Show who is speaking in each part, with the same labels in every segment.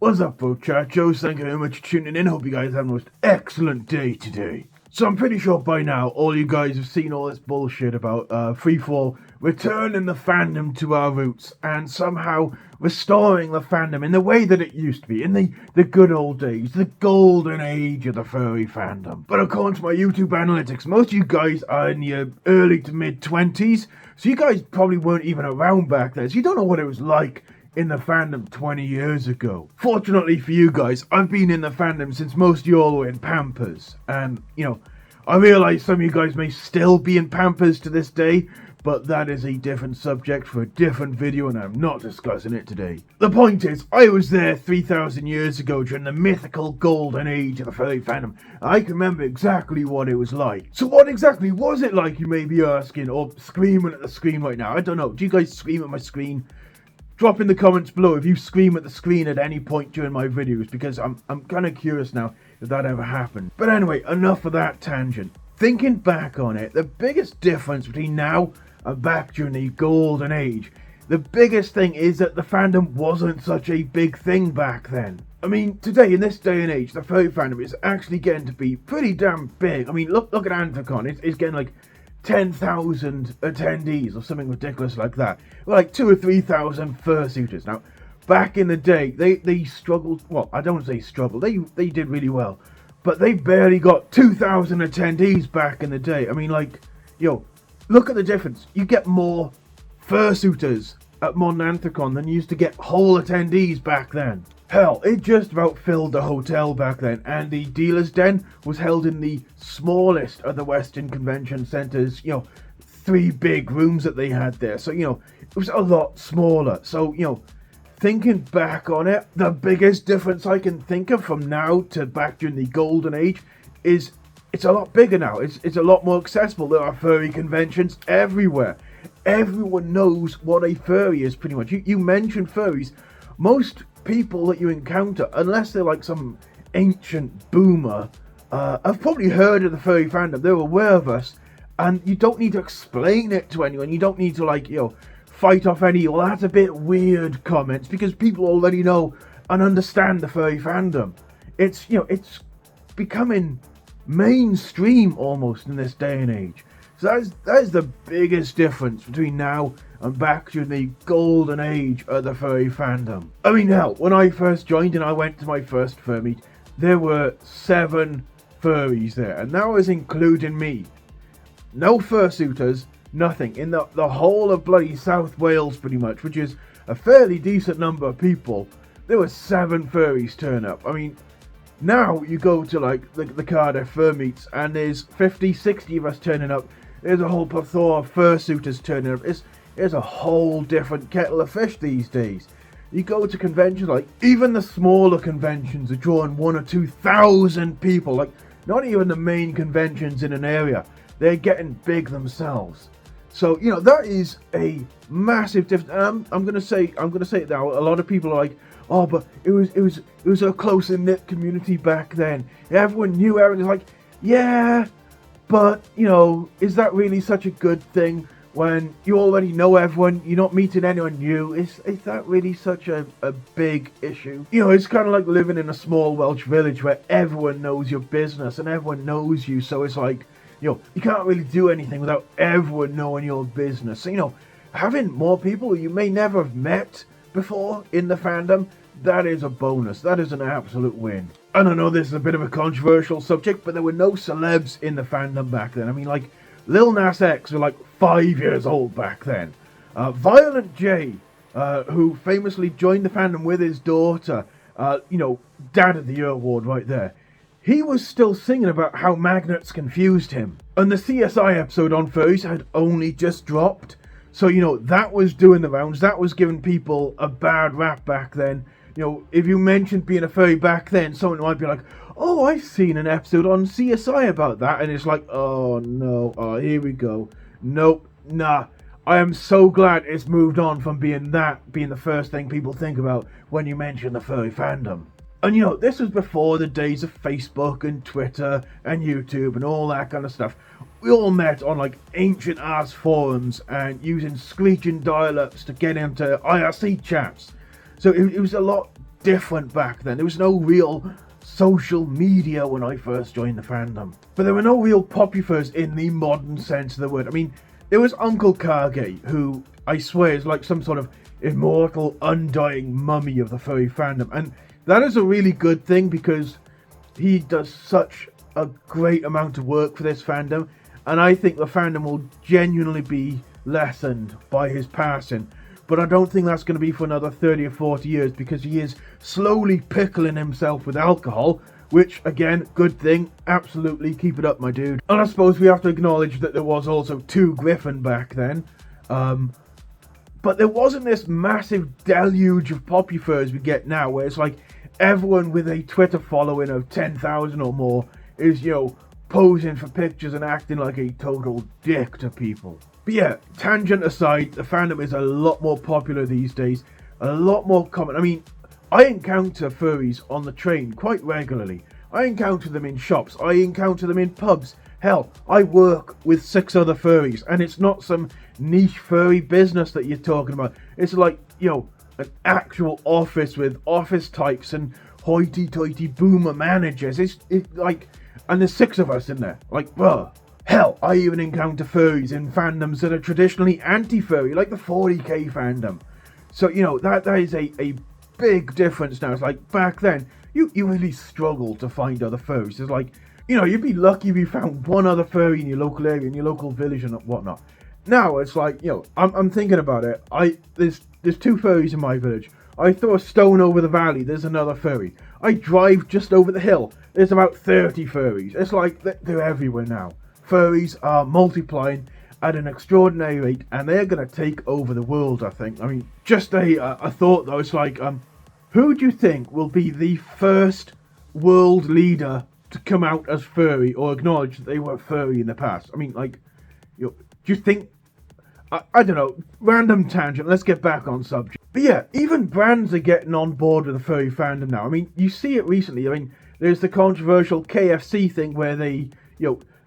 Speaker 1: What's up, muchachos? Thank you very much for tuning in. Hope you guys have the most excellent day today. So I'm pretty sure by now all you guys have seen all this bullshit about Freefall returning the fandom to our roots and somehow restoring the fandom in the way that it used to be, in the good old days, the golden age of the furry fandom. But according to my YouTube analytics, most of you guys are in your early to mid 20s, so you guys probably weren't even around back then, so you don't know what it was like in the fandom 20 years ago. Fortunately for you guys, I've been in the fandom since most of you all were in Pampers. And, I realise some of you guys may still be in Pampers to this day, but that is a different subject for a different video and I'm not discussing it today. The point is, I was there 3,000 years ago during the mythical golden age of the furry fandom. I can remember exactly what it was like. So what exactly was it like, you may be asking, or screaming at the screen right now? I don't know, do you guys scream at my screen? Drop in the comments below if you scream at the screen at any point during my videos, because I'm kind of curious now if that ever happened. But anyway, enough of that tangent. Thinking back on it, the biggest difference between now and back during the golden age, the biggest thing is that the fandom wasn't such a big thing back then. I mean, today, in this day and age, the furry fandom is actually getting to be pretty damn big. I mean, look at Anthicon, it's getting like 10,000 attendees or something ridiculous like that. Like 2,000 or 3,000 fursuiters. Now, back in the day, they struggled. Well, I don't want to say struggled. They did really well, but they barely got 2,000 attendees back in the day. I mean, like, look at the difference. You get more fursuiters at Modern Anthicon than you used to get whole attendees back then. Hell, it just about filled the hotel back then, and the dealer's den was held in the smallest of the Western Convention Centers, 3 big rooms that they had there. So, it was a lot smaller. So, thinking back on it, the biggest difference I can think of from now to back during the golden age is it's a lot bigger now. It's a lot more accessible. There are furry conventions everywhere. Everyone knows what a furry is, pretty much. You mention furries, most people that you encounter, unless they're like some ancient boomer, have probably heard of the furry fandom. They're aware of us, and you don't need to explain it to anyone. You don't need to fight off any, well, that's a bit weird comments, because people already know and understand the furry fandom. It's becoming mainstream almost in this day and age. So that is the biggest difference between now and back during the golden age of the furry fandom. I mean, hell, when I first joined and I went to my first fur meet, there were 7 furries there, and that was including me. No fursuiters, nothing. In the whole of bloody South Wales, pretty much, which is a fairly decent number of people, there were 7 furries turn up. I mean, now you go to like the Cardiff fur meets and there's 50, 60 of us turning up. There's a whole plethora of fursuiters turning up. It's a whole different kettle of fish these days. You go to conventions, like even the smaller conventions are drawing 1,000 or 2,000 people. Like not even the main conventions in an area, they're getting big themselves. So that is a massive difference. And I'm gonna say it now. A lot of people are like, oh, but it was a close knit community back then. Everyone knew everyone. It's like, yeah, but is that really such a good thing when you already know everyone? You're not meeting anyone new. Is that really such a big issue? It's kind of like living in a small Welsh village where everyone knows your business and everyone knows you. So it's like, you can't really do anything without everyone knowing your business. So, having more people you may never have met before in the fandom, that is a bonus. That is an absolute win. And I know this is a bit of a controversial subject, but there were no celebs in the fandom back then. I mean, like, Lil Nas X was like 5 years old back then. Violent J, who famously joined the fandom with his daughter, Dad of the Year award right there. He was still singing about how magnets confused him. And the CSI episode on furries had only just dropped. So, that was doing the rounds. That was giving people a bad rap back then. If you mentioned being a furry back then, someone might be like, oh, I've seen an episode on CSI about that. And it's like, oh, no. Oh, here we go. Nope. Nah. I am so glad it's moved on from being the first thing people think about when you mention the furry fandom. And this was before the days of Facebook and Twitter and YouTube and all that kind of stuff. We all met on like ancient ass forums and using screeching dial-ups to get into IRC chats. So it was a lot different back then. There was no real social media when I first joined the fandom. But there were no real popufurs in the modern sense of the word. I mean, there was Uncle Kage, who I swear is like some sort of immortal, undying mummy of the furry fandom. And that is a really good thing because he does such a great amount of work for this fandom. And I think the fandom will genuinely be lessened by his passing. But I don't think that's going to be for another 30 or 40 years because he is slowly pickling himself with alcohol, which, again, good thing. Absolutely, keep it up, my dude. And I suppose we have to acknowledge that there was also 2 Griffin back then. But there wasn't this massive deluge of popufurs we get now, where it's like everyone with a Twitter following of 10,000 or more is, posing for pictures and acting like a total dick to people. But yeah, tangent aside, the fandom is a lot more popular these days, a lot more common. I mean, I encounter furries on the train quite regularly. I encounter them in shops, I encounter them in pubs. Hell, I work with 6 other furries, and it's not some niche furry business that you're talking about. It's like, an actual office with office types and hoity-toity boomer managers. It's like, and there's 6 of us in there. Like, well, hell, I even encounter furries in fandoms that are traditionally anti-furry, like the 40k fandom. So, that is a big difference now. It's like, back then, you really struggled to find other furries. It's like, you'd be lucky if you found one other furry in your local area, in your local village and whatnot. Now, it's like, I'm thinking about it. There's 2 furries in my village. I throw a stone over the valley, there's another furry. I drive just over the hill, there's about 30 furries. It's like, they're everywhere now. Furries are multiplying at an extraordinary rate, and they're going to take over the world, I think. I mean, just a thought, though. It's like, who do you think will be the first world leader to come out as furry or acknowledge that they were furry in the past? I mean, like, do you think... I don't know, random tangent, let's get back on subject. But yeah, even brands are getting on board with the furry fandom now. I mean, you see it recently. I mean, there's the controversial KFC thing where they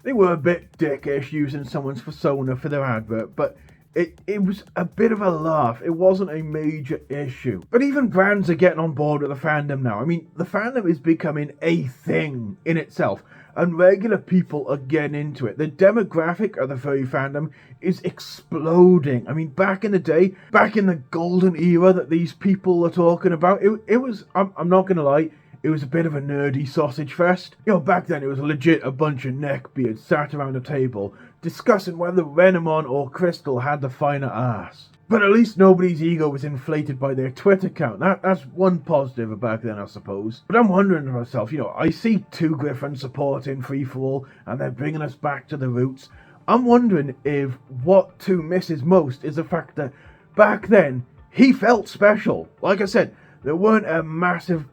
Speaker 1: were a bit dickish using someone's persona for their advert, but it was a bit of a laugh. It wasn't a major issue. But even brands are getting on board with the fandom now. I mean, the fandom is becoming a thing in itself, and regular people are getting into it. The demographic of the furry fandom is exploding. I mean, back in the day, back in the golden era that these people are talking about, it was, I'm not going to lie, it was a bit of a nerdy sausage fest. Back then it was legit a bunch of neckbeards sat around a table discussing whether Renamon or Crystal had the finer ass. But at least nobody's ego was inflated by their Twitter account. That's one positive back then, I suppose. But I'm wondering to myself, I see 2 Griffins supporting Free For All, and they're bringing us back to the roots. I'm wondering if what 2 misses most is the fact that back then, he felt special. Like I said, there weren't a massive,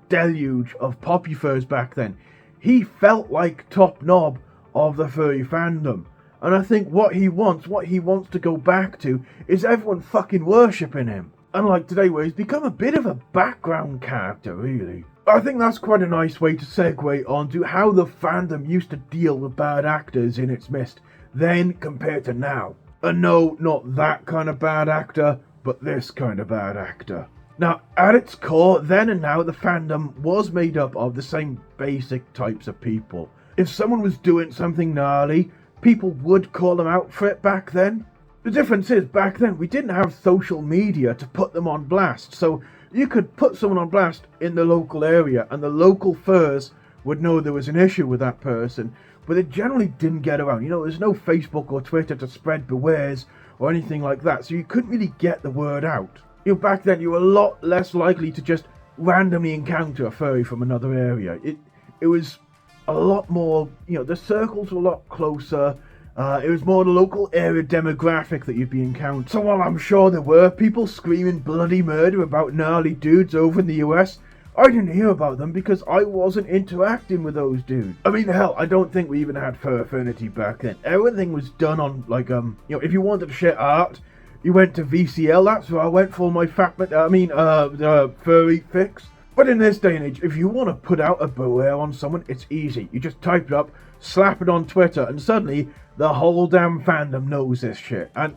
Speaker 1: deluge of popufurs back then. He felt like top knob of the furry fandom. And I think what he wants to go back to, is everyone fucking worshipping him. Unlike today, where he's become a bit of a background character, really. I think that's quite a nice way to segue on to how the fandom used to deal with bad actors in its midst, then compared to now. And no, not that kind of bad actor, but this kind of bad actor. Now, at its core, then and now, the fandom was made up of the same basic types of people. If someone was doing something gnarly, people would call them out for it back then. The difference is, back then, we didn't have social media to put them on blast, so you could put someone on blast in the local area, and the local furs would know there was an issue with that person, but it generally didn't get around. There's no Facebook or Twitter to spread bewares or anything like that, so you couldn't really get the word out. Back then, you were a lot less likely to just randomly encounter a furry from another area. It was a lot more, the circles were a lot closer. It was more the local area demographic that you'd be encountering. So while I'm sure there were people screaming bloody murder about gnarly dudes over in the US, I didn't hear about them because I wasn't interacting with those dudes. I mean, hell, I don't think we even had fur affinity back then. Everything was done on, like, if you wanted to share art, you went to VCL. That's where I went for my furry fix. But in this day and age, if you want to put out a beware on someone, it's easy. You just type it up, slap it on Twitter, and suddenly the whole damn fandom knows this shit. And,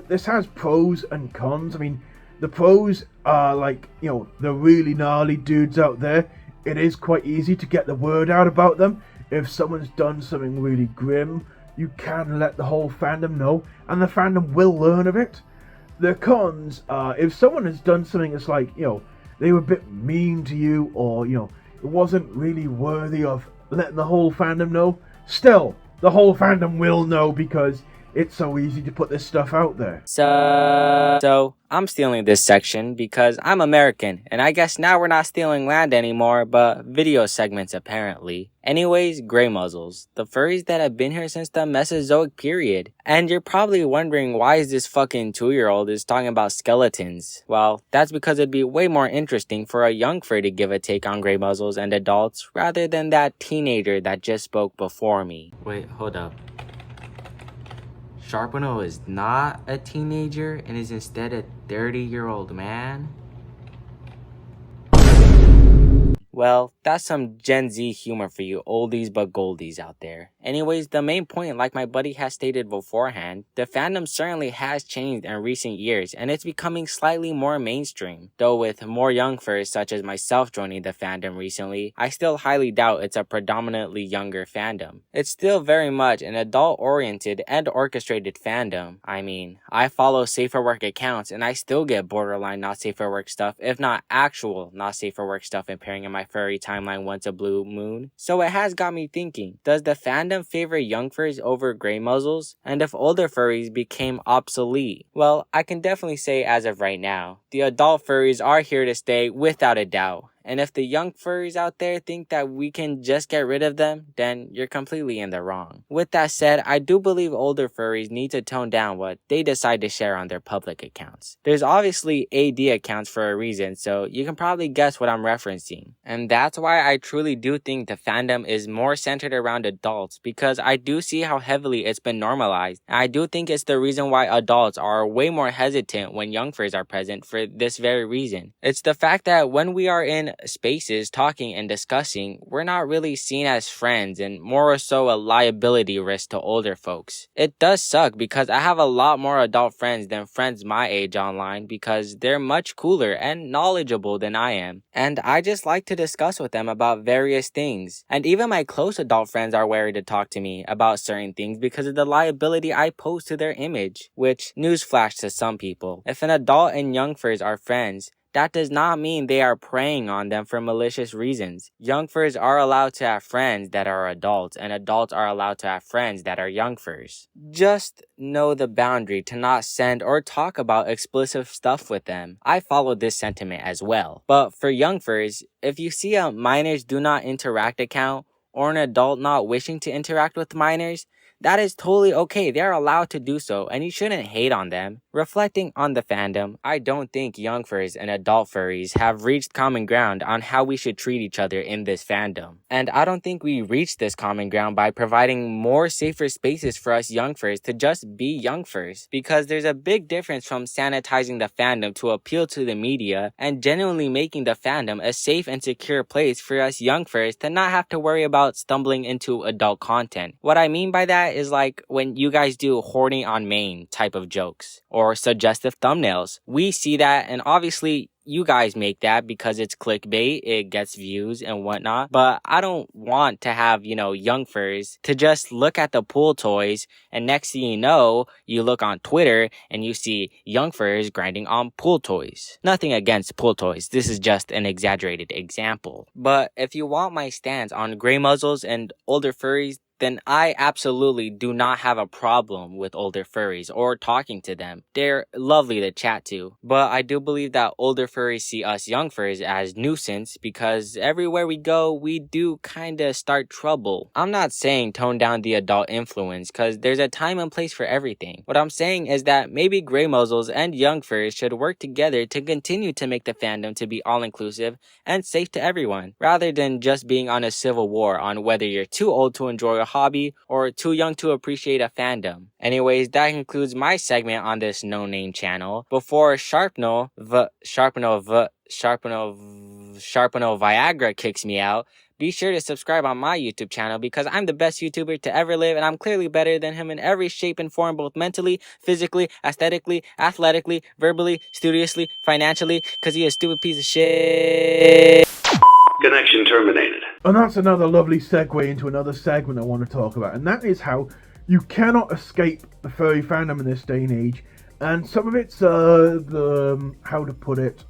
Speaker 1: this has pros and cons. I mean, The pros are like, the really gnarly dudes out there. It is quite easy to get the word out about them. If someone's done something really grim, you can let the whole fandom know, and the fandom will learn of it. The cons are if someone has done something that's like, they were a bit mean to you, or, it wasn't really worthy of letting the whole fandom know, still, the whole fandom will know because it's so easy to put this stuff out there.
Speaker 2: So I'm stealing this section because I'm American, and I guess now we're not stealing land anymore, but video segments apparently. Anyways, gray muzzles, the furries that have been here since the Mesozoic period. And you're probably wondering why is this fucking 2-year-old is talking about skeletons. Well, that's because it'd be way more interesting for a young furry to give a take on gray muzzles and adults rather than that teenager that just spoke before me. Wait, hold up. Sharpano is not a teenager and is instead a 30-year-old man? Well, that's some Gen Z humor for you oldies but goldies out there. Anyways, the main point, like my buddy has stated beforehand, the fandom certainly has changed in recent years and it's becoming slightly more mainstream. Though with more young furs such as myself joining the fandom recently, I still highly doubt it's a predominantly younger fandom. It's still very much an adult-oriented and orchestrated fandom. I mean, I follow safe for work accounts and I still get borderline not safe for work stuff, if not actual not safe for work stuff appearing in my furry timeline once a blue moon. So it has got me thinking, does the fandom favor young furries over gray muzzles? And if older furries became obsolete? Well, I can definitely say as of right now, the adult furries are here to stay without a doubt. And if the young furries out there think that we can just get rid of them, then you're completely in the wrong. With that said, I do believe older furries need to tone down what they decide to share on their public accounts. There's obviously AD accounts for a reason, so you can probably guess what I'm referencing. And that's why I truly do think the fandom is more centered around adults, because I do see how heavily it's been normalized. And I do think it's the reason why adults are way more hesitant when young furries are present for this very reason. It's the fact that when we are in spaces talking and discussing, we're not really seen as friends and more or so a liability risk to older folks. It does suck because I have a lot more adult friends than friends my age online because they're much cooler and knowledgeable than I am, and I just like to discuss with them about various things. And even my close adult friends are wary to talk to me about certain things because of the liability I pose to their image, which, newsflash to some people, if an adult and young furs are friends, that does not mean they are preying on them for malicious reasons. Young furs are allowed to have friends that are adults, and adults are allowed to have friends that are young furs. Just know the boundary to not send or talk about explicit stuff with them. I follow this sentiment as well. But for young furs, if you see a minors do not interact account or an adult not wishing to interact with minors, that is totally okay. They're allowed to do so, and you shouldn't hate on them. Reflecting on the fandom, I don't think young furries and adult furries have reached common ground on how we should treat each other in this fandom. And I don't think we reached this common ground by providing more safer spaces for us young furries to just be young furries. Because there's a big difference from sanitizing the fandom to appeal to the media and genuinely making the fandom a safe and secure place for us young furries to not have to worry about stumbling into adult content. What I mean by that is like when you guys do horny on main type of jokes or suggestive thumbnails. We see that, and obviously you guys make that because it's clickbait, it gets views and whatnot, but I don't want to have, young furs to just look at the pool toys and next thing you know, you look on Twitter and you see young furs grinding on pool toys. Nothing against pool toys, this is just an exaggerated example. But if you want my stance on gray muzzles and older furries, then I absolutely do not have a problem with older furries or talking to them. They're lovely to chat to. But I do believe that older furries see us young furries as nuisance because everywhere we go, we do kinda start trouble. I'm not saying tone down the adult influence because there's a time and place for everything. What I'm saying is that maybe gray muzzles and young furries should work together to continue to make the fandom to be all-inclusive and safe to everyone, rather than just being on a civil war on whether you're too old to enjoy a hobby or too young to appreciate a fandom. Anyways, that concludes my segment on this no-name channel. Before Sharpno Viagra kicks me out, be sure to subscribe on my YouTube channel because I'm the best YouTuber to ever live and I'm clearly better than him in every shape and form, both mentally, physically, aesthetically, athletically, verbally, studiously, financially, because he is a stupid piece of shit.
Speaker 3: Connection terminated.
Speaker 1: And that's another lovely segue into another segment I want to talk about, and that is how you cannot escape the furry fandom in this day and age. And some of it's how to put it,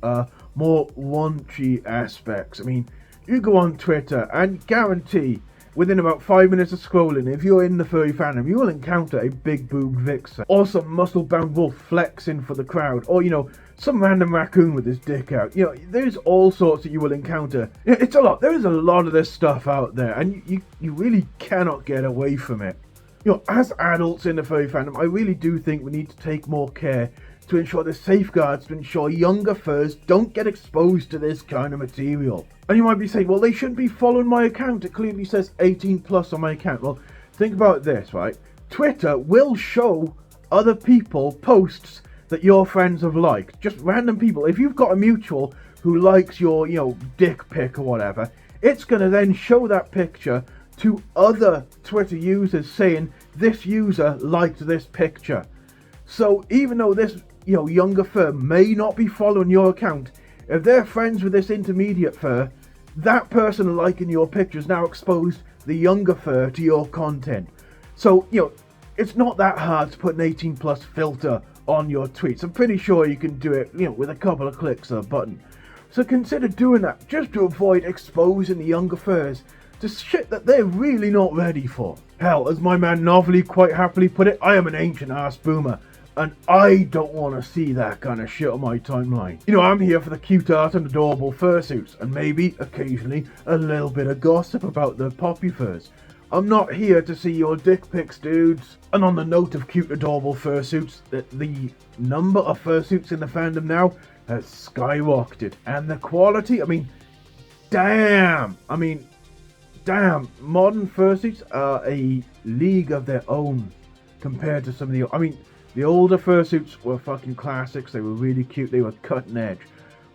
Speaker 1: more raunchy aspects. I mean, you go on Twitter and guarantee within about 5 minutes of scrolling, if you're in the furry fandom, you will encounter a big boobed vixen, or some muscle-bound wolf flexing for the crowd, or, you know, some random raccoon with his dick out. You know, there's all sorts that you will encounter. It's a lot. There is a lot of this stuff out there, and you really cannot get away from it. You know, as adults in the furry fandom, I really do think we need to take more care to ensure there's safeguards to ensure younger furs don't get exposed to this kind of material. And you might be saying, well, they shouldn't be following my account. It clearly says 18 plus on my account. Well, think about this, right? Twitter will show other people posts that your friends have liked. Just random people. If you've got a mutual who likes your, you know, dick pic or whatever, it's going to then show that picture to other Twitter users saying this user liked this picture. So even though this, you know, younger fur may not be following your account, if they're friends with this intermediate fur, that person liking your pictures now exposed the younger fur to your content. So, you know, it's not that hard to put an 18 plus filter on your tweets. I'm pretty sure you can do it, you know, with a couple of clicks of a button. So consider doing that just to avoid exposing the younger furs to shit that they're really not ready for. Hell, as my man Novelly quite happily put it, I am an ancient ass boomer, and I don't want to see that kind of shit on my timeline. You know, I'm here for the cute art and adorable fursuits, and maybe, occasionally, a little bit of gossip about the poppy furs. I'm not here to see your dick pics, dudes. And on the note of cute, adorable fursuits, the number of fursuits in the fandom now has skyrocketed. And the quality, I mean, damn, modern fursuits are a league of their own compared to some of the older fursuits were fucking classics. They were really cute, they were cutting edge.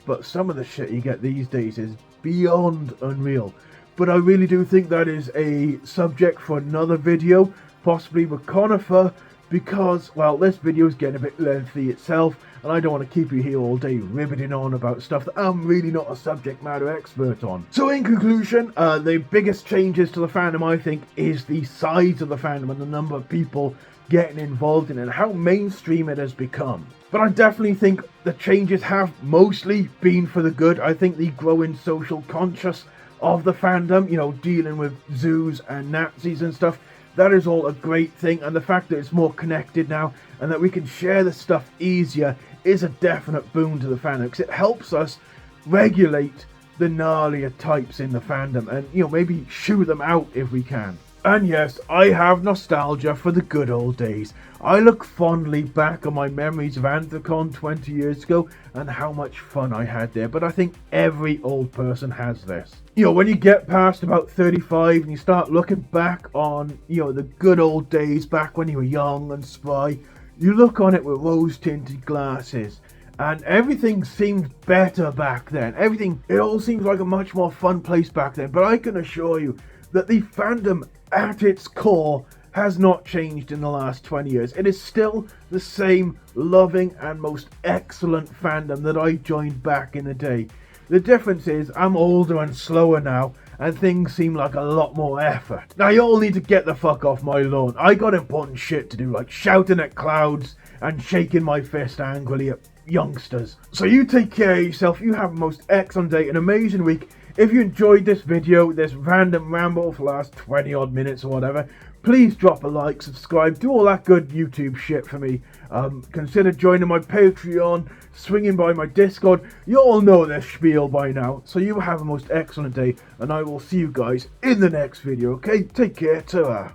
Speaker 1: But some of the shit you get these days is beyond unreal. But I really do think that is a subject for another video, possibly with Conifer, because, well, this video is getting a bit lengthy itself, and I don't want to keep you here all day riveting on about stuff that I'm really not a subject matter expert on. So in conclusion, the biggest changes to the fandom, I think, is the size of the fandom and the number of people getting involved in it and how mainstream it has become. But I definitely think the changes have mostly been for the good. I think the growing social conscious of the fandom, you know, dealing with zoos and Nazis and stuff, that is all a great thing, and the fact that it's more connected now and that we can share this stuff easier is a definite boon to the fandom, because it helps us regulate the gnarlier types in the fandom and, you know, maybe shoo them out if we can. And yes, I have nostalgia for the good old days. I look fondly back on my memories of Anthrocon 20 years ago and how much fun I had there, but I think every old person has this. You know, when you get past about 35 and you start looking back on, you know, the good old days back when you were young and spry, you look on it with rose-tinted glasses. And everything seemed better back then. It all seems like a much more fun place back then. But I can assure you that the fandom at its core has not changed in the last 20 years. It is still the same loving and most excellent fandom that I joined back in the day. The difference is I'm older and slower now, and things seem like a lot more effort. Now you all need to get the fuck off my lawn. I got important shit to do, like shouting at clouds and shaking my fist angrily at youngsters. So you take care of yourself, you have a most excellent day, an amazing week. If you enjoyed this video, this random ramble for the last 20 odd minutes or whatever, please drop a like, subscribe, do all that good YouTube shit for me. Consider joining my Patreon, swinging by my Discord. You all know this spiel by now. So you have a most excellent day, and I will see you guys in the next video, okay? Take care, ta-ra.